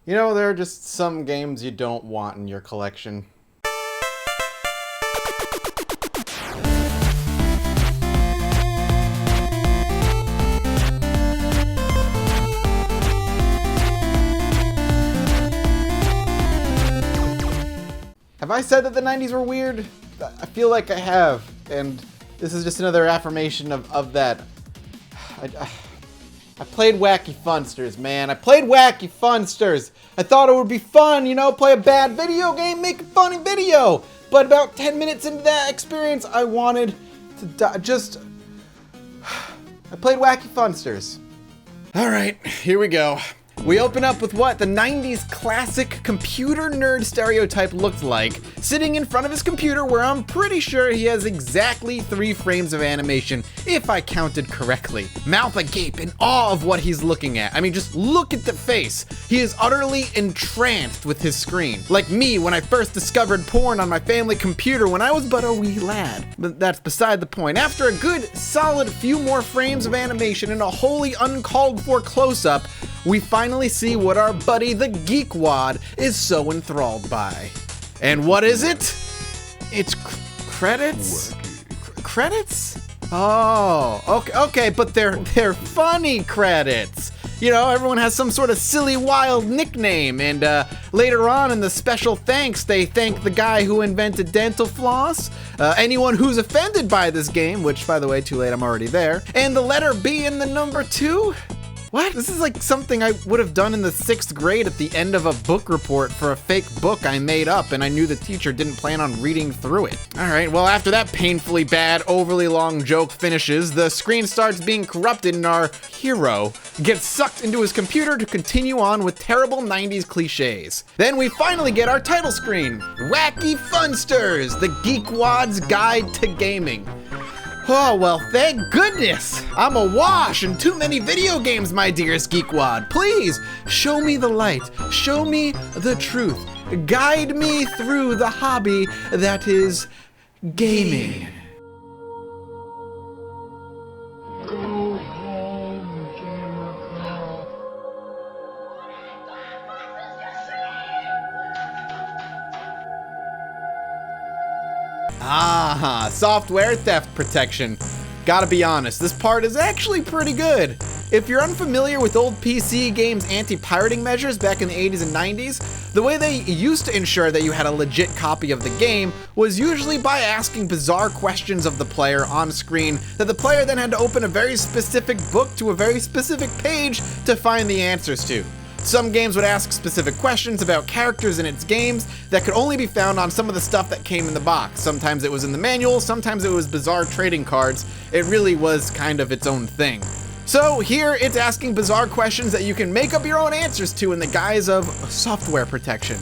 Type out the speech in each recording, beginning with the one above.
You know, there are just some games you don't want in your collection. Have I said that the 90s were weird? I feel like I have, and this is just another affirmation of that. I played Wacky Funsters, man. I played Wacky Funsters. I thought it would be fun, you know, play a bad video game, make a funny video. But about 10 minutes into that experience, I wanted to die. I played Wacky Funsters. All right, here we go. We open up with what the 90s classic computer nerd stereotype looked like, sitting in front of his computer where I'm pretty sure he has exactly 3 frames of animation, if I counted correctly. Mouth agape in awe of what he's looking at. I mean, just look at the face. He is utterly entranced with his screen. Like me when I first discovered porn on my family computer when I was but a wee lad. But that's beside the point. After a good, solid few more frames of animation and a wholly uncalled for close-up, we finally see what our buddy the Geekwad is so enthralled by. And what is it? It's credits? Credits? Oh, okay, but they're funny credits. You know, everyone has some sort of silly, wild nickname, and later on in the special thanks, they thank the guy who invented dental floss, anyone who's offended by this game, which, by the way, too late, I'm already there, and the letter B in the number 2. What? This is like something I would have done in the 6th grade at the end of a book report for a fake book I made up, and I knew the teacher didn't plan on reading through it. Alright, well after that painfully bad, overly long joke finishes, the screen starts being corrupted and our hero gets sucked into his computer to continue on with terrible 90s cliches. Then we finally get our title screen, Wacky Funsters, the Geekwads Guide to Gaming. Oh, well, thank goodness! I'm awash in too many video games, my dearest Geekwad. Please, show me the light. Show me the truth. Guide me through the hobby that is gaming. Ah, software theft protection. Gotta be honest, this part is actually pretty good. If you're unfamiliar with old PC games' anti-pirating measures back in the 80s and 90s, the way they used to ensure that you had a legit copy of the game was usually by asking bizarre questions of the player on screen that the player then had to open a very specific book to a very specific page to find the answers to. Some games would ask specific questions about characters in its games that could only be found on some of the stuff that came in the box. Sometimes it was in the manual, sometimes it was bizarre trading cards. It really was kind of its own thing. So here it's asking bizarre questions that you can make up your own answers to in the guise of software protection.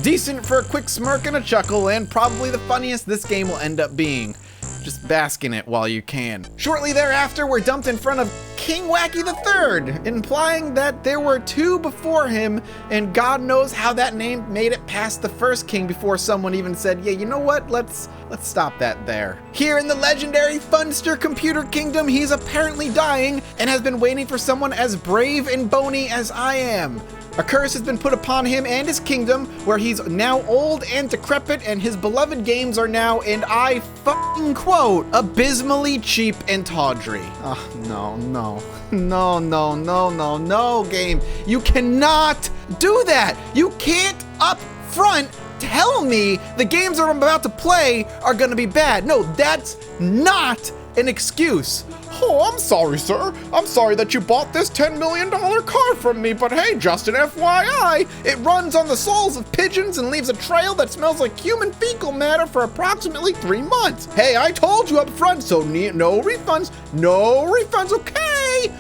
Decent for a quick smirk and a chuckle, and probably the funniest this game will end up being. Just bask in it while you can. Shortly thereafter, we're dumped in front of King Wacky III, implying that there were 2 before him, and God knows how that name made it past the first king before someone even said, yeah, you know what, let's stop that there. Here in the legendary Funster Computer Kingdom, he's apparently dying and has been waiting for someone as brave and bony as I am. A curse has been put upon him and his kingdom, where he's now old and decrepit, and his beloved games are now, and I fucking quote, abysmally cheap and tawdry. Oh, no, game. You cannot do that. You can't up front tell me the games that I'm about to play are gonna be bad. No, that's not an excuse. Oh, I'm sorry, sir. I'm sorry that you bought this $10 million car from me, but hey, just an FYI, it runs on the souls of pigeons and leaves a trail that smells like human fecal matter for approximately 3 months. Hey, I told you up front, so no refunds, okay,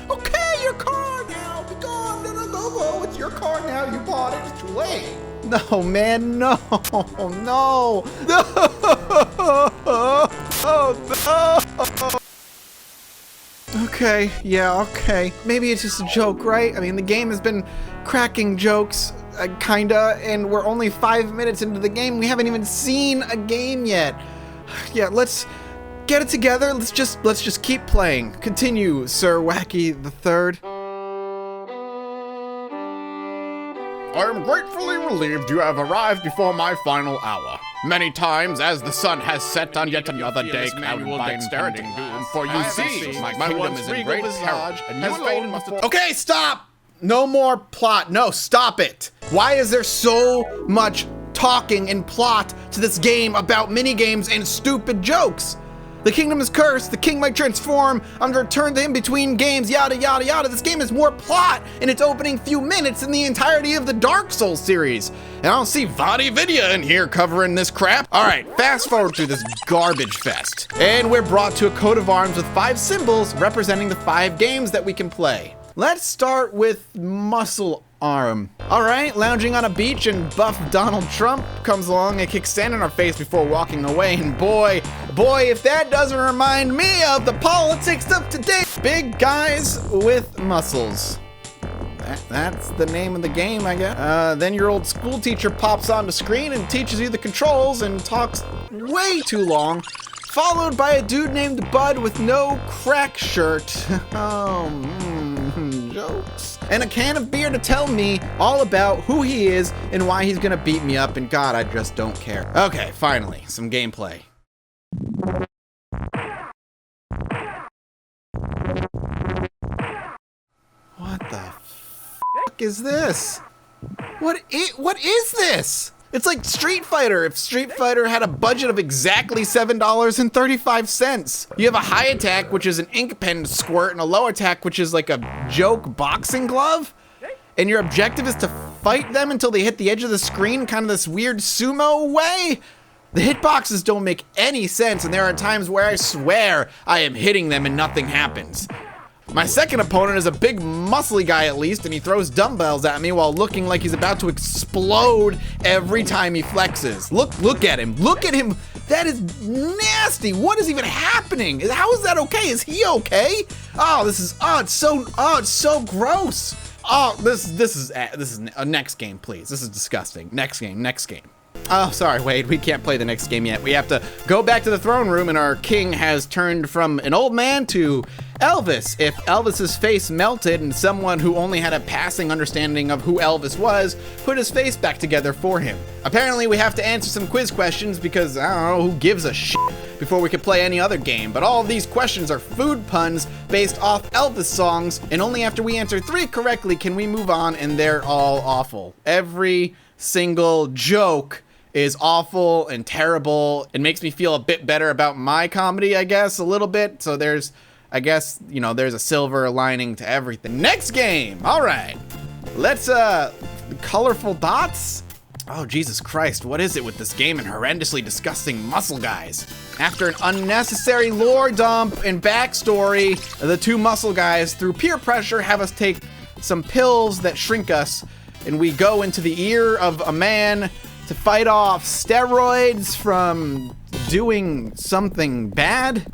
your car now, be gone, no, it's your car now, you bought it, it's too late. No, man, no. Okay, yeah, okay. Maybe it's just a joke, right? I mean, the game has been cracking jokes, kinda, and we're only 5 minutes into the game. We haven't even seen a game yet. Yeah, let's get it together. Let's just keep playing. Continue, Sir Wacky III. I am gratefully relieved you have arrived before my final hour. Many times, as the sun has set on yet another day clouded by impending doom, for you see, my kingdom is in great peril, and you alone must... Okay, stop! No more plot. No, stop it. Why is there so much talking and plot to this game about minigames and stupid jokes? The kingdom is cursed, the king might transform, I'm to return to him between games, yada yada yada. This game has more plot in its opening few minutes than the entirety of the Dark Souls series. And I don't see Vadi Vidya in here covering this crap. All right, fast forward through this garbage fest. And we're brought to a coat of arms with 5 symbols representing the 5 games that we can play. Let's start with Muscle Arm. All right, lounging on a beach and buff Donald Trump comes along and kicks sand in our face before walking away. And boy, if that doesn't remind me of the politics of today. Big guys with muscles. That's the name of the game, I guess. Then your old school teacher pops on the screen and teaches you the controls and talks way too long, followed by a dude named Bud with no crack shirt. Jokes. And a can of beer to tell me all about who he is and why he's gonna beat me up, and God, I just don't care. Okay, finally, some gameplay. What the fuck is this? What is this? It's like Street Fighter if Street Fighter had a budget of exactly $7.35. You have a high attack, which is an ink pen squirt, and a low attack, which is like a joke boxing glove. And your objective is to fight them until they hit the edge of the screen, kind of this weird sumo way. The hitboxes don't make any sense, and there are times where I swear I am hitting them and nothing happens. My second opponent is a big muscly guy at least, and he throws dumbbells at me while looking like he's about to explode every time he flexes. Look at him. Look at him. That is nasty. What is even happening? How is that okay? Is he okay? It's so gross. This is a next game, please. This is disgusting. Next game. Oh, sorry, Wade, we can't play the next game yet. We have to go back to the throne room, and our king has turned from an old man to Elvis. If Elvis's face melted and someone who only had a passing understanding of who Elvis was put his face back together for him. Apparently, we have to answer some quiz questions because, I don't know, who gives a shit, before we could play any other game. But all of these questions are food puns based off Elvis songs, and only after we answer 3 correctly can we move on, and they're all awful. Every single joke is awful and terrible. It makes me feel a bit better about my comedy, I guess, a little bit. So there's a silver lining to everything. Next game. All right. Let's, colorful dots. Oh, Jesus Christ. What is it with this game and horrendously disgusting muscle guys? After an unnecessary lore dump and backstory, the 2 muscle guys, through peer pressure, have us take some pills that shrink us, and we go into the ear of a man to fight off steroids from doing something bad.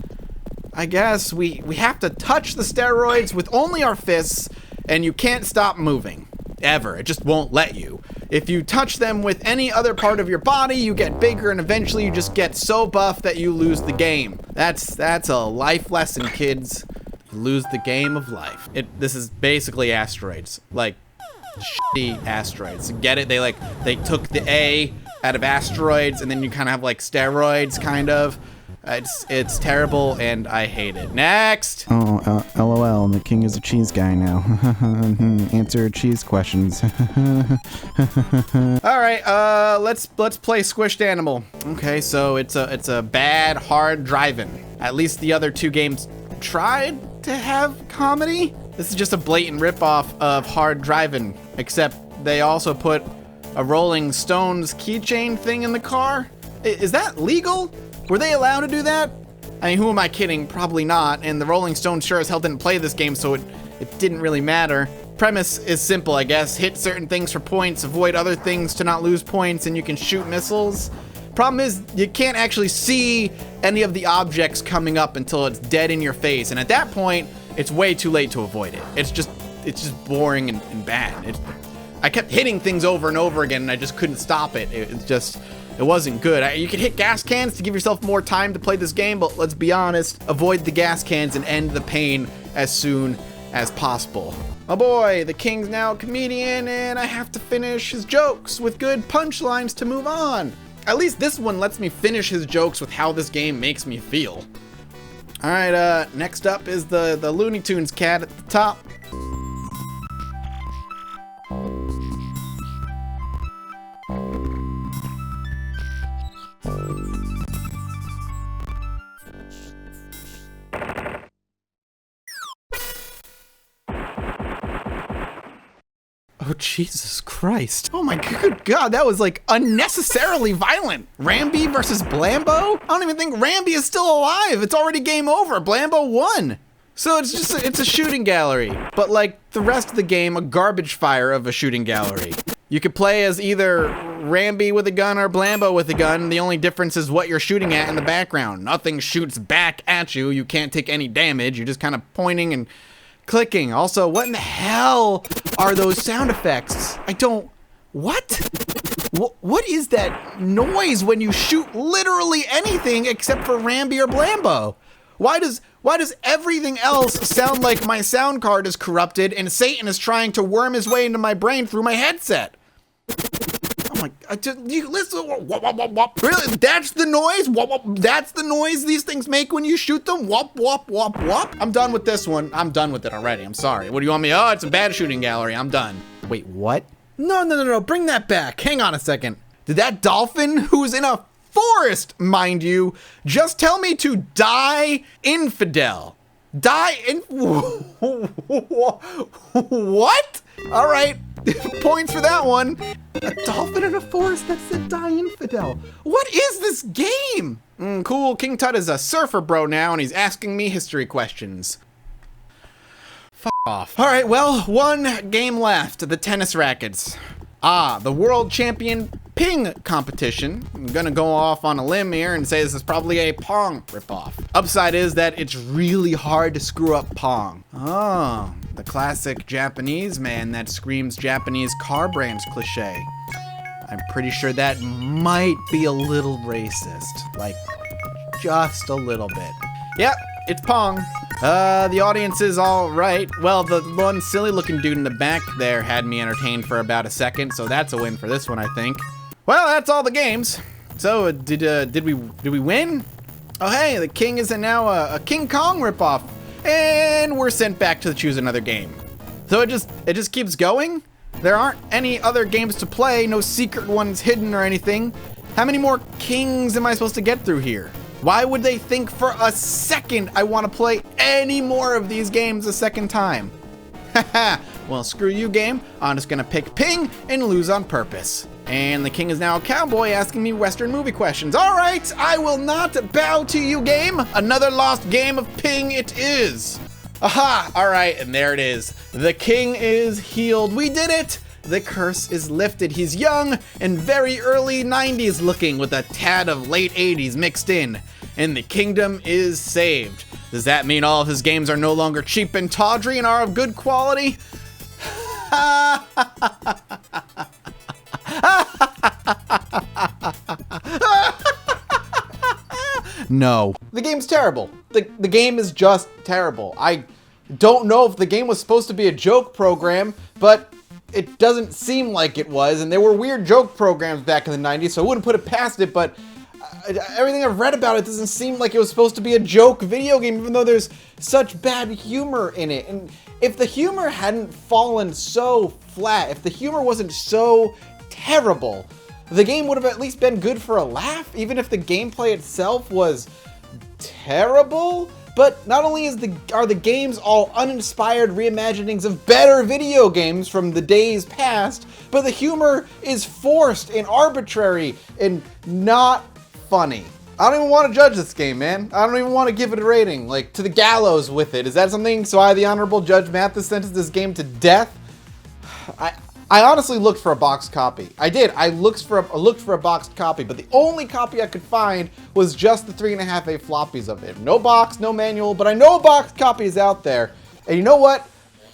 I guess we have to touch the steroids with only our fists, and you can't stop moving. Ever. It just won't let you. If you touch them with any other part of your body, you get bigger, and eventually you just get so buff that you lose the game. That's a life lesson, kids. You lose the game of life. This is basically asteroids. Like, shitty asteroids. Get it? They took the A out of asteroids, and then you kind of have like steroids, kind of. It's terrible, and I hate it. Next. Oh, LOL. The king is a cheese guy now. Answer cheese questions. All right. Let's play Squished Animal. Okay, so it's a bad hard driving. At least the other 2 games tried to have comedy. This is just a blatant ripoff of Hard Drivin', except they also put a Rolling Stones keychain thing in the car. Is that legal? Were they allowed to do that? I mean, who am I kidding? Probably not. And the Rolling Stones sure as hell didn't play this game, so it didn't really matter. Premise is simple, I guess. Hit certain things for points, avoid other things to not lose points, and you can shoot missiles. Problem is, you can't actually see any of the objects coming up until it's dead in your face, and at that point, it's way too late to avoid it. It's just boring and bad. I kept hitting things over and over again, and I just couldn't stop it. It wasn't good. You can hit gas cans to give yourself more time to play this game, but let's be honest, avoid the gas cans and end the pain as soon as possible. Oh boy, the king's now a comedian and I have to finish his jokes with good punchlines to move on. At least this one lets me finish his jokes with how this game makes me feel. All right, next up is the Looney Tunes Cat at the top. Oh, Jesus Christ. Oh my good God, that was like unnecessarily violent. Ramby versus Blambo? I don't even think Ramby is still alive. It's already game over. Blambo won. So it's a shooting gallery, but like the rest of the game, a garbage fire of a shooting gallery. You could play as either Ramby with a gun or Blambo with a gun. The only difference is what you're shooting at in the background. Nothing shoots back at you. You can't take any damage. You're just kind of pointing and clicking. Also, what in the hell are those sound effects? What? What is that noise when you shoot literally anything except for Ramby or Blambo? Why does everything else sound like my sound card is corrupted and Satan is trying to worm his way into my brain through my headset? Oh my, you listen, wop, wop, wop, wop. Really? That's the noise? Wop, wop, that's the noise these things make when you shoot them? Wop, wop, wop, wop. I'm done with this one. I'm done with it already. I'm sorry. What do you want me? Oh, it's a bad shooting gallery. I'm done. Wait, what? No. Bring that back. Hang on a second. Did that dolphin, who's in a forest, mind you, just tell me to die infidel? What? All right. Points for that one. A dolphin in a forest that said die infidel. What is this game? Cool, King Tut is a surfer bro now and he's asking me history questions. F off. All right, well, one game left, the tennis rackets. The world champion ping competition. I'm gonna go off on a limb here and say this is probably a Pong ripoff. Upside is that it's really hard to screw up Pong. Oh, the classic Japanese man that screams Japanese car brands cliche. I'm pretty sure that might be a little racist. Like, just a little bit. Yep, it's Pong. The audience is all right. Well, the one silly looking dude in the back there had me entertained for about a second, so that's a win for this one, I think. Well, that's all the games. So, did we win? Oh, hey, the king is now a King Kong ripoff, and we're sent back to choose another game. So it just keeps going. There aren't any other games to play, no secret ones hidden or anything. How many more kings am I supposed to get through here? Why would they think for a second I want to play any more of these games a second time? Haha, well, screw you, game. I'm just gonna pick Ping and lose on purpose. And the king is now a cowboy asking me Western movie questions. All right, I will not bow to you, game. Another lost game of Ping it is. Aha, all right, and there it is. The king is healed. We did it. The curse is lifted. He's young and very early 90s looking with a tad of late 80s mixed in. And the kingdom is saved. Does that mean all of his games are no longer cheap and tawdry and are of good quality? No. The game's terrible. The game is just terrible. I don't know if the game was supposed to be a joke program, but it doesn't seem like it was, and there were weird joke programs back in the 90s, so I wouldn't put it past it, but everything I've read about it doesn't seem like it was supposed to be a joke video game, even though there's such bad humor in it. And if the humor hadn't fallen so flat, if the humor wasn't so terrible, the game would have at least been good for a laugh, even if the gameplay itself was terrible. But not only are the games all uninspired reimaginings of better video games from the days past, but the humor is forced and arbitrary and not funny. I don't even want to judge this game, man. I don't even want to give it a rating, like to the gallows with it. Is that something? So I, the Honorable Judge Mathas, sentenced this game to death? I honestly looked for a boxed copy. I did. I looked for a boxed copy, but the only copy I could find was just the 3.5A floppies of it. No box, no manual, but I know a boxed copy is out there. And you know what?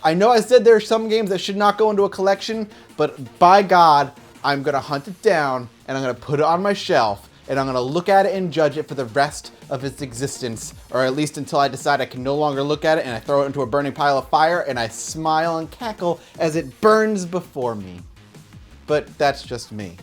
I know I said there are some games that should not go into a collection, but by God, I'm gonna hunt it down and I'm gonna put it on my shelf and I'm gonna look at it and judge it for the rest of its existence, or at least until I decide I can no longer look at it and I throw it into a burning pile of fire and I smile and cackle as it burns before me. But that's just me.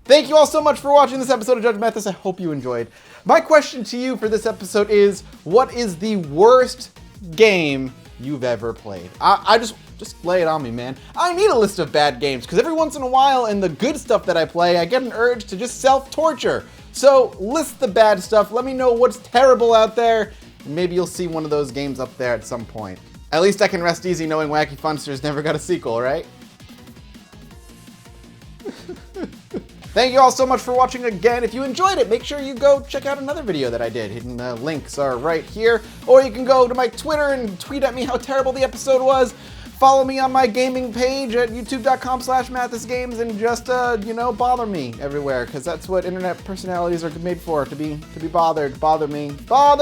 Thank you all so much for watching this episode of Judge Mathas. I hope you enjoyed. My question to you for this episode is, what is the worst game you've ever played? I just lay it on me, man. I need a list of bad games, because every once in a while in the good stuff that I play, I get an urge to just self-torture. So list the bad stuff, let me know what's terrible out there, and maybe you'll see one of those games up there at some point. At least I can rest easy knowing Wacky Funsters never got a sequel, right? Thank you all so much for watching again. If you enjoyed it, make sure you go check out another video that I did. Hidden links are right here. Or you can go to my Twitter and tweet at me how terrible the episode was. Follow me on my gaming page at youtube.com/MathasGames and just, you know, bother me everywhere, because that's what internet personalities are made for, to be bothered. Bother me. Bother!